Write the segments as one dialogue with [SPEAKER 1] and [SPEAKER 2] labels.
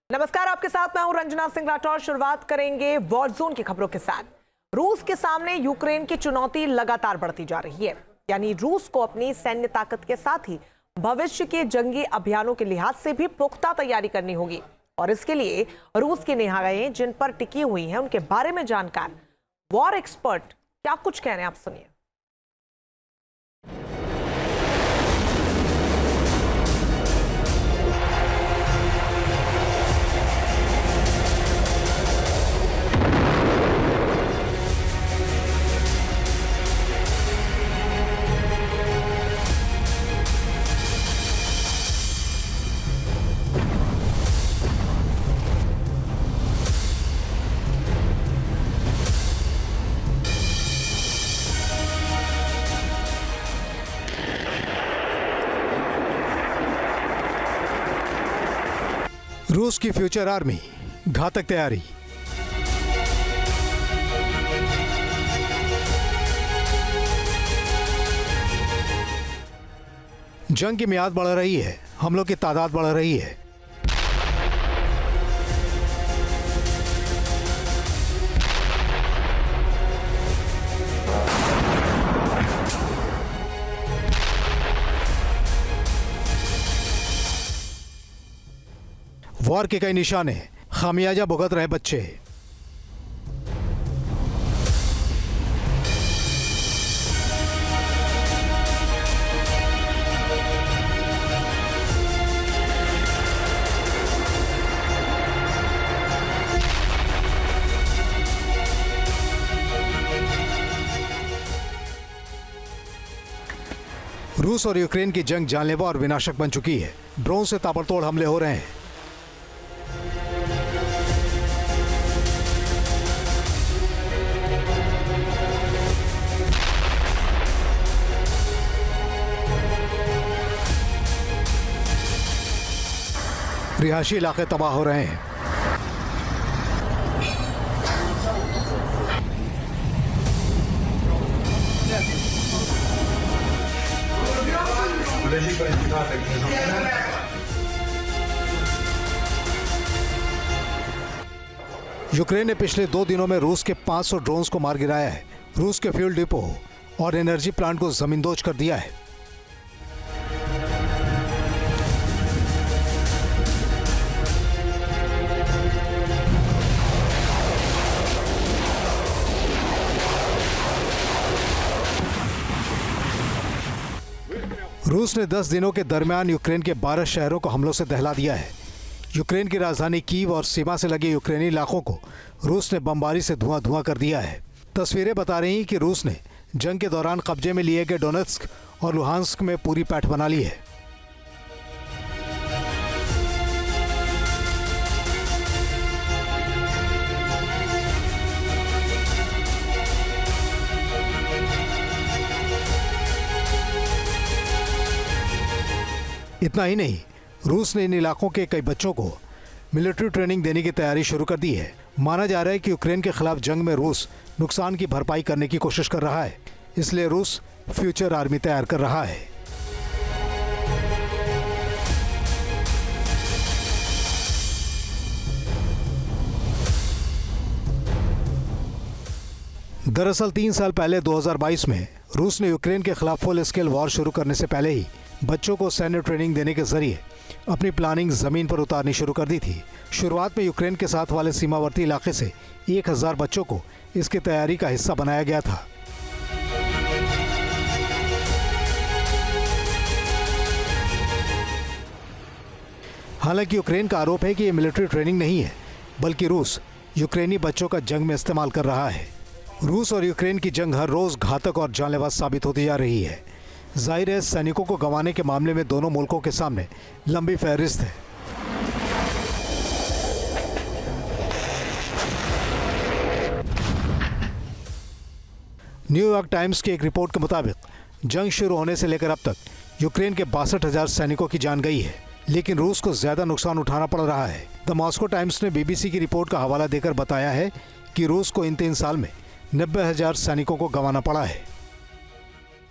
[SPEAKER 1] नमस्कार, आपके साथ मैं हूं रंजना सिंह राठौर। शुरुआत करेंगे वॉर जोन की खबरों के साथ। रूस के सामने यूक्रेन की चुनौती लगातार बढ़ती जा रही है। यानी रूस को अपनी सैन्य ताकत के साथ ही भविष्य के जंगी अभियानों के लिहाज से भी पुख्ता तैयारी करनी होगी। और इसके लिए रूस की निगाहें जिन पर टिकी हुई हैं उनके बारे में जानकार वॉर एक्सपर्ट क्या कुछ कह रहे हैं, आप सुनिए।
[SPEAKER 2] रूस की फ्यूचर आर्मी, घातक तैयारी। जंग की मियाद बढ़ रही है, हमलों की तादाद बढ़ रही है। वॉर के कई निशाने, खामियाजा भुगत रहे बच्चे। रूस और यूक्रेन की जंग जानलेवा और विनाशक बन चुकी है। ड्रोन से ताबड़तोड़ हमले हो रहे हैं। रिहायशी इलाके तबाह हो रहे हैं। यूक्रेन ने पिछले 2 दिनों में रूस के 500 ड्रोन्स को मार गिराया है। रूस के फ्यूल डिपो और एनर्जी प्लांट को जमींदोज कर दिया है। रूस ने 10 दिनों के दरमियान यूक्रेन के 12 शहरों को हमलों से दहला दिया है। यूक्रेन की राजधानी कीव और सीमा से लगे यूक्रेनी इलाकों को रूस ने बमबारी से धुआं कर दिया है। तस्वीरें बता रही हैं कि रूस ने जंग के दौरान कब्जे में लिए गए डोनेत्स्क और लुहांस्क में पूरी पैठ बना ली है। इतना ही नहीं, रूस ने इन इलाकों के कई बच्चों को मिलिट्री ट्रेनिंग देने की तैयारी शुरू कर दी है। माना जा रहा है कि यूक्रेन के खिलाफ जंग में रूस नुकसान की भरपाई करने की कोशिश कर रहा है। इसलिए रूस फ्यूचर आर्मी तैयार कर रहा है। दरअसल 3 साल पहले 2022 में रूस ने यूक्रेन के खिलाफ फुल स्केल वॉर शुरू करने से पहले ही बच्चों को सैन्य ट्रेनिंग देने के जरिए अपनी प्लानिंग जमीन पर उतारनी शुरू कर दी थी। शुरुआत में यूक्रेन के साथ वाले सीमावर्ती इलाके से 1000 बच्चों को इसकी तैयारी का हिस्सा बनाया गया था। हालांकि यूक्रेन का आरोप है कि यह मिलिट्री ट्रेनिंग नहीं है, बल्कि रूस यूक्रेनी बच्चों का जंग में इस्तेमाल कर रहा है। रूस और यूक्रेन की जंग हर रोज घातक और जानलेवा साबित होती जा रही है। जाहिर है, सैनिकों को गंवाने के मामले में दोनों मुल्कों के सामने लंबी फहरिस्त है। न्यूयॉर्क टाइम्स की एक रिपोर्ट के मुताबिक जंग शुरू होने से लेकर अब तक यूक्रेन के 62,000 सैनिकों की जान गई है, लेकिन रूस को ज्यादा नुकसान उठाना पड़ रहा है। द मॉस्को टाइम्स ने बीबीसी की रिपोर्ट का हवाला देकर बताया है कि रूस को इन 3 साल में 90,000 सैनिकों को गंवाना पड़ा है।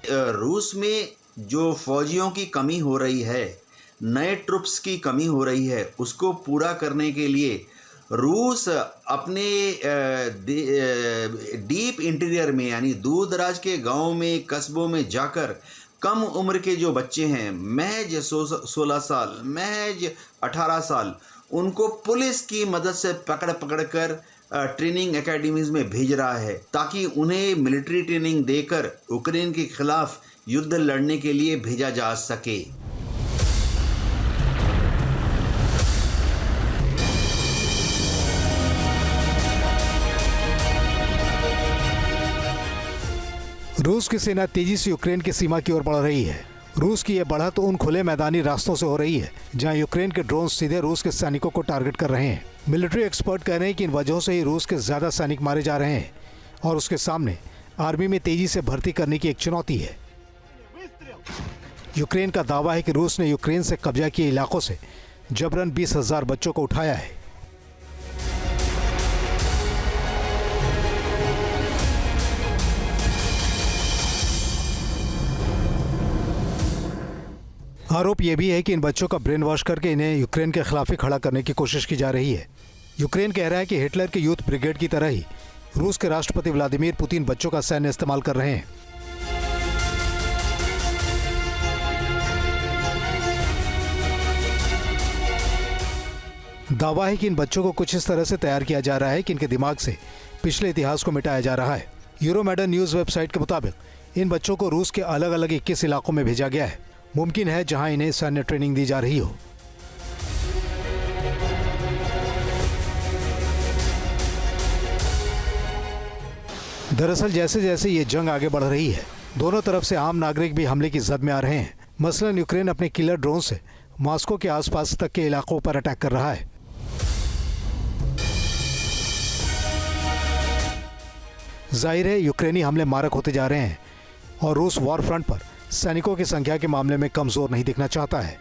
[SPEAKER 3] रूस में जो फौजियों की कमी हो रही है नए ट्रुप्स की कमी हो रही है, उसको पूरा करने के लिए रूस अपने डीप इंटीरियर में यानी दूर दराज के गाँव में, कस्बों में जाकर कम उम्र के जो बच्चे हैं, महज 16 साल, महज 18 साल, उनको पुलिस की मदद से पकड़ कर ट्रेनिंग एकेडमीज़ में भेज रहा है ताकि उन्हें मिलिट्री ट्रेनिंग देकर यूक्रेन के खिलाफ युद्ध लड़ने के लिए भेजा जा सके।
[SPEAKER 2] रूस की सेना तेजी से यूक्रेन की सीमा की ओर बढ़ रही है। रूस की यह बढ़त उन खुले मैदानी रास्तों से हो रही है जहां यूक्रेन के ड्रोन सीधे रूस के सैनिकों को टारगेट कर रहे हैं। मिलिट्री एक्सपर्ट कह रहे हैं कि इन वजहों से ही रूस के ज्यादा सैनिक मारे जा रहे हैं और उसके सामने आर्मी में तेजी से भर्ती करने की एक चुनौती है। यूक्रेन का दावा है कि रूस ने यूक्रेन से कब्जा किए इलाकों से जबरन 20,000 बच्चों को उठाया है। आरोप यह भी है कि इन बच्चों का ब्रेन वॉश करके इन्हें यूक्रेन के खिलाफ ही खड़ा करने की कोशिश की जा रही है। यूक्रेन कह रहा है कि हिटलर के यूथ ब्रिगेड की तरह ही रूस के राष्ट्रपति व्लादिमीर पुतिन बच्चों का सैन्य इस्तेमाल कर रहे हैं। दावा है कि इन बच्चों को कुछ इस तरह से तैयार किया जा रहा है कि इनके दिमाग से पिछले इतिहास को मिटाया जा रहा है। यूरोमेडर न्यूज़ वेबसाइट के मुताबिक इन बच्चों को रूस के अलग अलग 21 इलाकों में भेजा गया है। मुमकिन है जहां इन्हें सैन्य ट्रेनिंग दी जा रही हो। दरअसल जैसे जैसे ये जंग आगे बढ़ रही है, दोनों तरफ से आम नागरिक भी हमले की जद में आ रहे हैं। मसलन यूक्रेन अपने किलर ड्रोन से मॉस्को के आसपास तक के इलाकों पर अटैक कर रहा है। जाहिर है यूक्रेनी हमले मारक होते जा रहे हैं और रूस वॉर फ्रंट पर सैनिकों की संख्या के मामले में कमजोर नहीं दिखना चाहता है।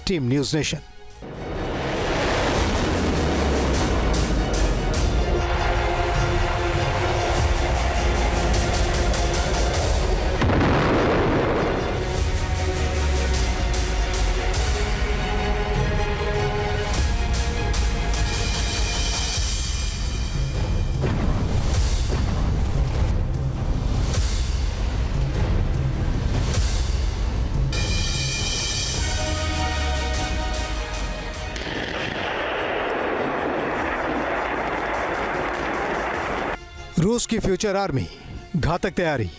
[SPEAKER 2] Team news nation. रूस की फ्यूचर आर्मी घातक तैयारी।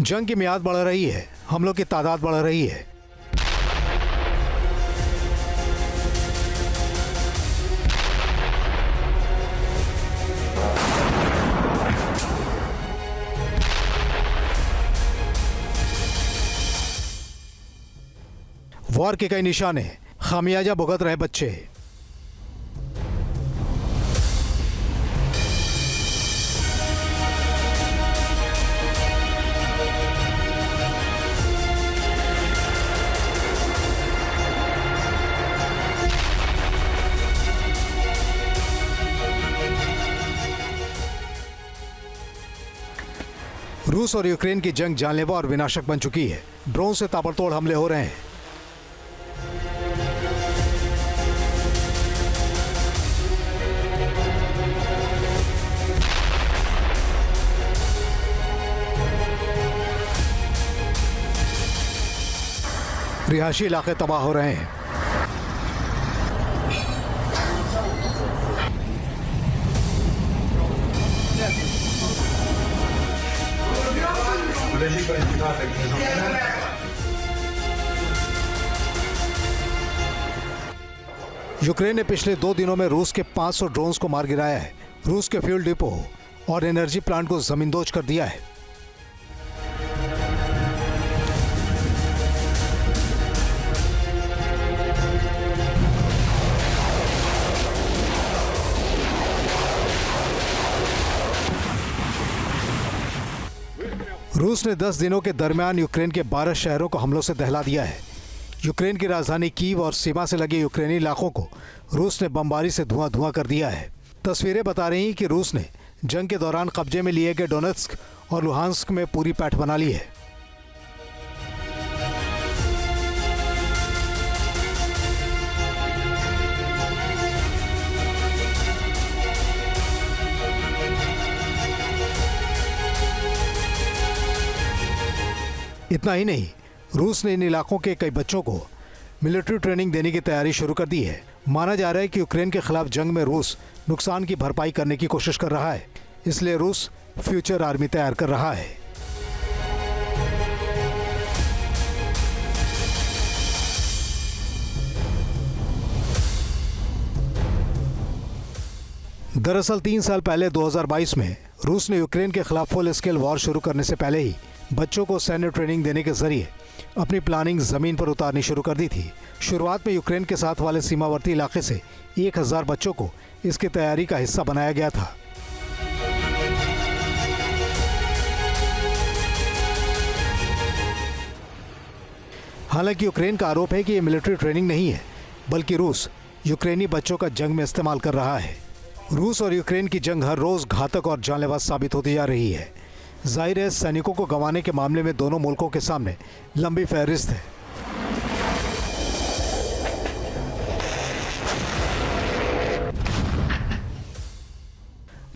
[SPEAKER 2] जंग की मियाद बढ़ रही है, हमलों की तादाद बढ़ रही है। वॉर के कई निशाने, खामियाजा भुगत रहे बच्चे। रूस और यूक्रेन की जंग जानलेवा और विनाशक बन चुकी है। ड्रोन से ताबड़तोड़ हमले हो रहे हैं। रिहायशी इलाके तबाह हो रहे हैं। यूक्रेन ने पिछले 2 दिनों में रूस के 500 ड्रोन्स को मार गिराया है। रूस के फ्यूल डिपो और एनर्जी प्लांट को जमींदोज कर दिया है। रूस ने 10 दिनों के दरमियान यूक्रेन के 12 शहरों को हमलों से दहला दिया है। यूक्रेन की राजधानी कीव और सीमा से लगे यूक्रेनी इलाकों को रूस ने बमबारी से धुआं धुआं कर दिया है। तस्वीरें बता रही हैं कि रूस ने जंग के दौरान कब्जे में लिए गए डोनेत्स्क और लुहांस्क में पूरी पैठ बना ली है। इतना ही नहीं, रूस ने इन इलाकों के कई बच्चों को मिलिट्री ट्रेनिंग देने की तैयारी शुरू कर दी है। माना जा रहा है कि यूक्रेन के खिलाफ जंग में रूस नुकसान की भरपाई करने की कोशिश कर रहा है, इसलिए रूस फ्यूचर आर्मी तैयार कर रहा है। दरअसल 3 साल पहले 2022 में रूस ने यूक्रेन के खिलाफ फुल स्केल वॉर शुरू करने से पहले ही बच्चों को सैन्य ट्रेनिंग देने के जरिए अपनी प्लानिंग जमीन पर उतारनी शुरू कर दी थी। शुरुआत में यूक्रेन के साथ वाले सीमावर्ती इलाके से 1000 बच्चों को इसकी तैयारी का हिस्सा बनाया गया था। हालांकि यूक्रेन का आरोप है कि यह मिलिट्री ट्रेनिंग नहीं है, बल्कि रूस यूक्रेनी बच्चों का जंग में इस्तेमाल कर रहा है। रूस और यूक्रेन की जंग हर रोज घातक और जानलेवा साबित होती जा रही है। जाहिर है, सैनिकों को गंवाने के मामले में दोनों मुल्कों के सामने लंबी फहरिस्त है।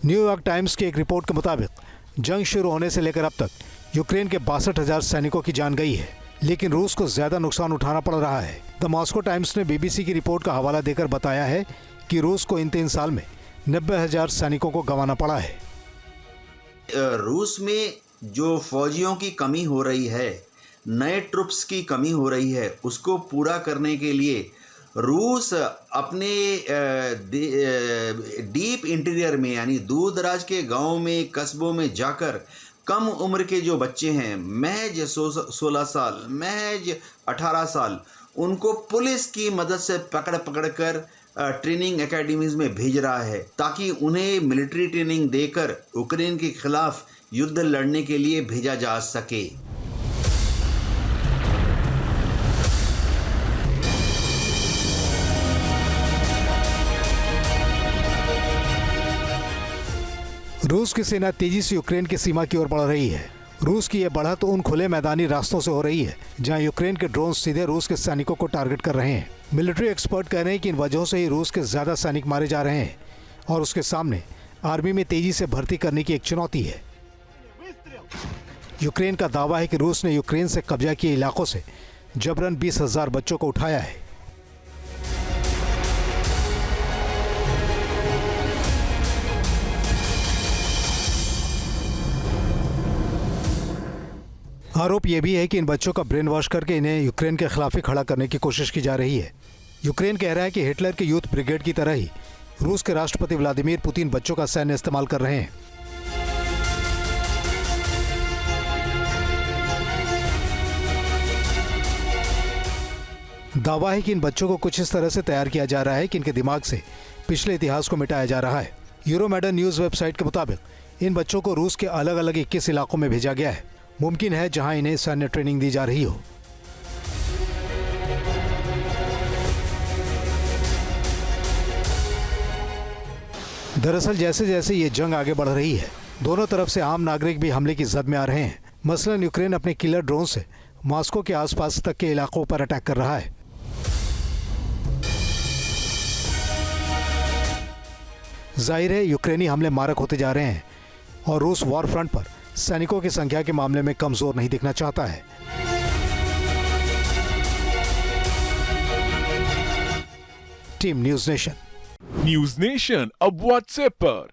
[SPEAKER 2] न्यूयॉर्क टाइम्स की एक रिपोर्ट के मुताबिक जंग शुरू होने से लेकर अब तक यूक्रेन के 62,000 सैनिकों की जान गई है, लेकिन रूस को ज्यादा नुकसान उठाना पड़ रहा है। द मॉस्को टाइम्स ने बीबीसी की रिपोर्ट का हवाला देकर बताया है कि रूस को इन 3 साल में 90,000 सैनिकों को गंवाना पड़ा है।
[SPEAKER 3] रूस में जो फौजियों की कमी हो रही है, नए ट्रुप्स की कमी हो रही है, उसको पूरा करने के लिए रूस अपने डीप इंटीरियर में यानी दूर दराज के गांव में, कस्बों में जाकर कम उम्र के जो बच्चे हैं, महज 16 साल, महज 18 साल, उनको पुलिस की मदद से पकड़ कर ट्रेनिंग एकेडमीज में भेज रहा है, ताकि उन्हें मिलिट्री ट्रेनिंग देकर यूक्रेन के खिलाफ युद्ध लड़ने के लिए भेजा जा सके।
[SPEAKER 2] रूस की सेना तेजी से यूक्रेन की सीमा की ओर बढ़ रही है। रूस की यह बढ़त उन खुले मैदानी रास्तों से हो रही है जहां यूक्रेन के ड्रोन सीधे रूस के सैनिकों को टारगेट कर रहे हैं। मिलिट्री एक्सपर्ट कह रहे हैं कि इन वजहों से ही रूस के ज्यादा सैनिक मारे जा रहे हैं और उसके सामने आर्मी में तेजी से भर्ती करने की एक चुनौती है। यूक्रेन का दावा है कि रूस ने यूक्रेन से कब्जा किए इलाकों से जबरन 20,000 बच्चों को उठाया है। आरोप यह भी है कि इन बच्चों का ब्रेन वॉश करके इन्हें यूक्रेन के खिलाफ ही खड़ा करने की कोशिश की जा रही है। यूक्रेन कह रहा है कि हिटलर के यूथ ब्रिगेड की तरह ही रूस के राष्ट्रपति व्लादिमीर पुतिन बच्चों का सैन्य इस्तेमाल कर रहे हैं। दावा है कि इन बच्चों को कुछ इस तरह से तैयार किया जा रहा है कि इनके दिमाग से पिछले इतिहास को मिटाया जा रहा है। यूरोमेडन न्यूज वेबसाइट के मुताबिक इन बच्चों को रूस के अलग अलग 21 इलाकों में भेजा गया है। मुमकिन है जहां इन्हें सैन्य ट्रेनिंग दी जा रही हो। दरअसल जैसे जैसे ये जंग आगे बढ़ रही है, दोनों तरफ से आम नागरिक भी हमले की जद में आ रहे हैं। मसलन यूक्रेन अपने किलर ड्रोन से मॉस्को के आसपास तक के इलाकों पर अटैक कर रहा है। जाहिर है, यूक्रेनी हमले मारक होते जा रहे हैं और रूस वॉर फ्रंट पर सैनिकों की संख्या के मामले में कमजोर नहीं दिखना चाहता है। Team news nation.
[SPEAKER 4] News nation अब व्हाट्सएप पर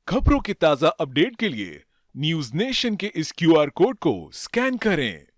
[SPEAKER 4] खबरों की ताजा अपडेट के लिए न्यूज नेशन के इस QR कोड को स्कैन करें।